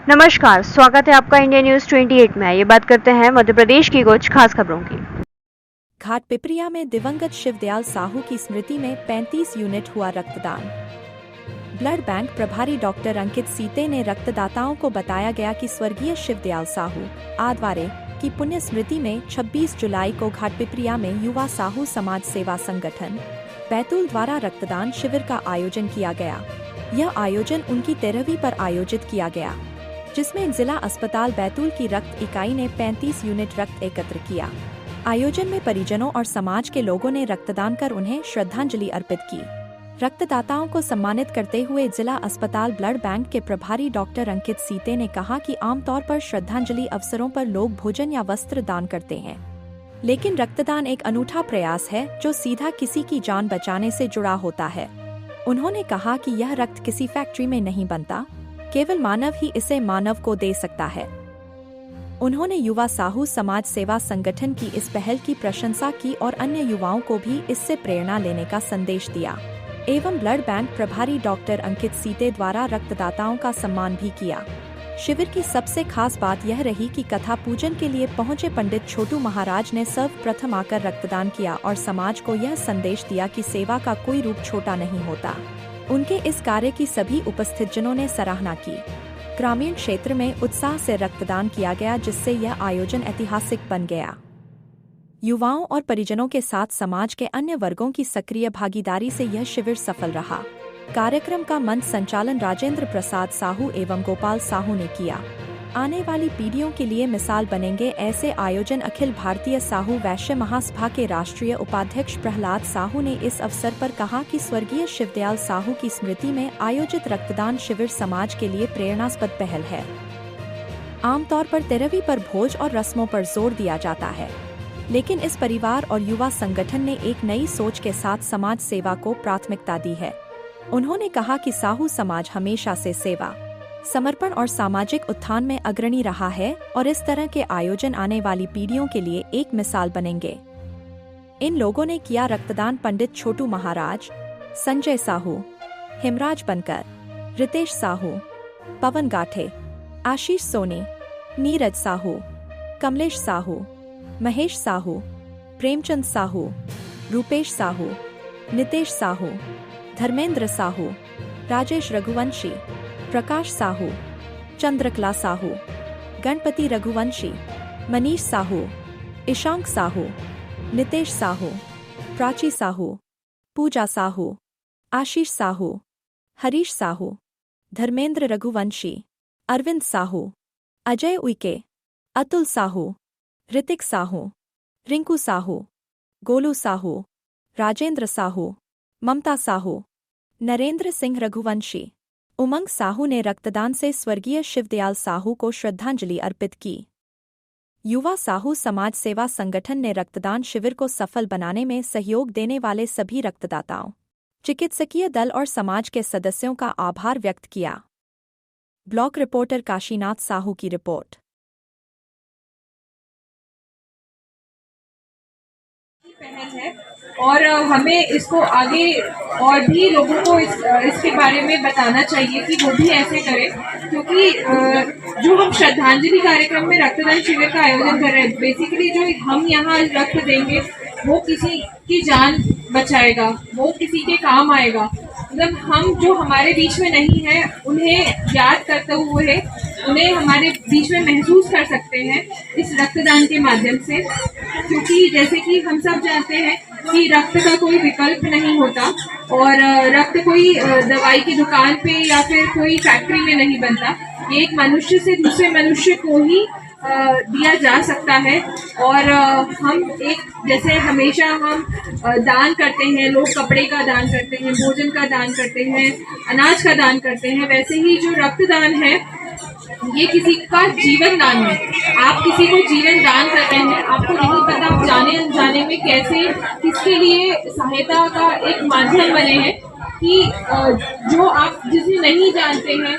नमस्कार, स्वागत है आपका इंडिया न्यूज 28 में। ये बात करते हैं मध्य प्रदेश की कुछ खास खबरों की। घाट पिपरिया में दिवंगत शिवदयाल साहू की स्मृति में 35 यूनिट हुआ रक्तदान। ब्लड बैंक प्रभारी डॉक्टर अंकित सीते ने रक्तदाताओं को बताया गया कि स्वर्गीय शिवदयाल साहू आदवारे की पुण्य स्मृति में 26 जुलाई को घाट पिपरिया में युवा साहू समाज सेवा संगठन बैतूल द्वारा रक्तदान शिविर का आयोजन किया गया। यह आयोजन उनकी 13वीं पर आयोजित किया गया, जिसमें जिला अस्पताल बैतूल की रक्त इकाई ने 35 यूनिट रक्त एकत्र किया। आयोजन में परिजनों और समाज के लोगों ने रक्तदान कर उन्हें श्रद्धांजलि अर्पित की। रक्तदाताओं को सम्मानित करते हुए जिला अस्पताल ब्लड बैंक के प्रभारी डॉक्टर अंकित सीते ने कहा कि आमतौर पर श्रद्धांजलि अवसरों पर लोग भोजन या वस्त्र दान करते हैं, लेकिन रक्तदान एक अनूठा प्रयास है जो सीधा किसी की जान बचाने से जुड़ा होता है। उन्होंने कहा कि यह रक्त किसी फैक्ट्री में नहीं बनता, केवल मानव ही इसे मानव को दे सकता है। उन्होंने युवा साहू समाज सेवा संगठन की इस पहल की प्रशंसा की और अन्य युवाओं को भी इससे प्रेरणा लेने का संदेश दिया एवं ब्लड बैंक प्रभारी डॉक्टर अंकित सीते द्वारा रक्तदाताओं का सम्मान भी किया। शिविर की सबसे खास बात यह रही कि कथा पूजन के लिए पहुंचे पंडित छोटू महाराज ने सर्वप्रथम आकर रक्तदान किया और समाज को यह संदेश दिया कि सेवा का कोई रूप छोटा नहीं होता। उनके इस कार्य की सभी उपस्थित जनों ने सराहना की। ग्रामीण क्षेत्र में उत्साह से रक्तदान किया गया, जिससे यह आयोजन ऐतिहासिक बन गया। युवाओं और परिजनों के साथ समाज के अन्य वर्गों की सक्रिय भागीदारी से यह शिविर सफल रहा। कार्यक्रम का मंच संचालन राजेंद्र प्रसाद साहू एवं गोपाल साहू ने किया। आने वाली पीढ़ियों के लिए मिसाल बनेंगे ऐसे आयोजन अखिल भारतीय साहू वैश्य महासभा के राष्ट्रीय उपाध्यक्ष प्रहलाद साहू ने इस अवसर पर कहा कि स्वर्गीय शिवदयाल साहू की स्मृति में आयोजित रक्तदान शिविर समाज के लिए प्रेरणास्पद पहल है। आमतौर पर 13वीं पर भोज और रस्मों पर जोर दिया जाता है, लेकिन इस परिवार और युवा संगठन ने एक नई सोच के साथ समाज सेवा को प्राथमिकता दी है। उन्होंने कहा कि साहू समाज हमेशा से सेवा, समर्पण और सामाजिक उत्थान में अग्रणी रहा है और इस तरह के आयोजन आने वाली पीढ़ियों के लिए एक मिसाल बनेंगे। इन लोगों ने किया रक्तदान पंडित छोटू महाराज, संजय साहू, हिमराज बनकर, रितेश साहू, पवन गाठे, आशीष सोनी, नीरज साहू, कमलेश साहू, महेश साहू, प्रेमचंद साहू, रूपेश साहू, नितेश साहू, धर्मेंद्र साहू, राजेश रघुवंशी, प्रकाश साहू, चंद्रकला साहू, गणपति रघुवंशी, मनीष साहू, ईशांक साहू, नितेश साहू, प्राची साहू, पूजा साहू, आशीष साहू, हरीश साहू, धर्मेंद्र रघुवंशी, अरविंद साहू, अजय उइके, अतुल साहू, ऋतिक साहू, रिंकू साहू, गोलू साहू, राजेंद्र साहू, ममता साहू, नरेंद्र सिंह रघुवंशी, उमंग साहू ने रक्तदान से स्वर्गीय शिवदयाल साहू को श्रद्धांजलि अर्पित की। युवा साहू समाज सेवा संगठन ने रक्तदान शिविर को सफल बनाने में सहयोग देने वाले सभी रक्तदाताओं, चिकित्सकीय दल और समाज के सदस्यों का आभार व्यक्त किया। ब्लॉक रिपोर्टर काशीनाथ साहू की रिपोर्ट। पहल है और हमें इसको आगे और भी लोगों को इसके बारे में बताना चाहिए कि वो भी ऐसे करें, क्योंकि जो हम श्रद्धांजलि कार्यक्रम में रक्तदान शिविर का आयोजन कर रहे हैं, बेसिकली जो हम यहाँ रक्त देंगे वो किसी की जान बचाएगा, वो किसी के काम आएगा। मतलब हम जो हमारे बीच में नहीं है उन्हें याद करते हुए उन्हें हमारे बीच में महसूस कर सकते हैं इस रक्तदान के माध्यम से, क्योंकि जैसे कि हम सब जानते हैं कि रक्त का कोई विकल्प नहीं होता और रक्त कोई दवाई की दुकान पे या फिर कोई फैक्ट्री में नहीं बनता। ये एक मनुष्य से दूसरे मनुष्य को ही दिया जा सकता है। और हम एक जैसे हमेशा हम दान करते हैं, लोग कपड़े का दान करते हैं, भोजन का दान करते हैं, अनाज का दान करते हैं, वैसे ही जो रक्तदान है ये किसी का जीवन दान है। आप किसी को जीवन दान कर रहे हैं, आपको नहीं पता जाने अनजाने में कैसे किसके लिए सहायता का एक माध्यम बने हैं कि जो आप जिसे नहीं जानते हैं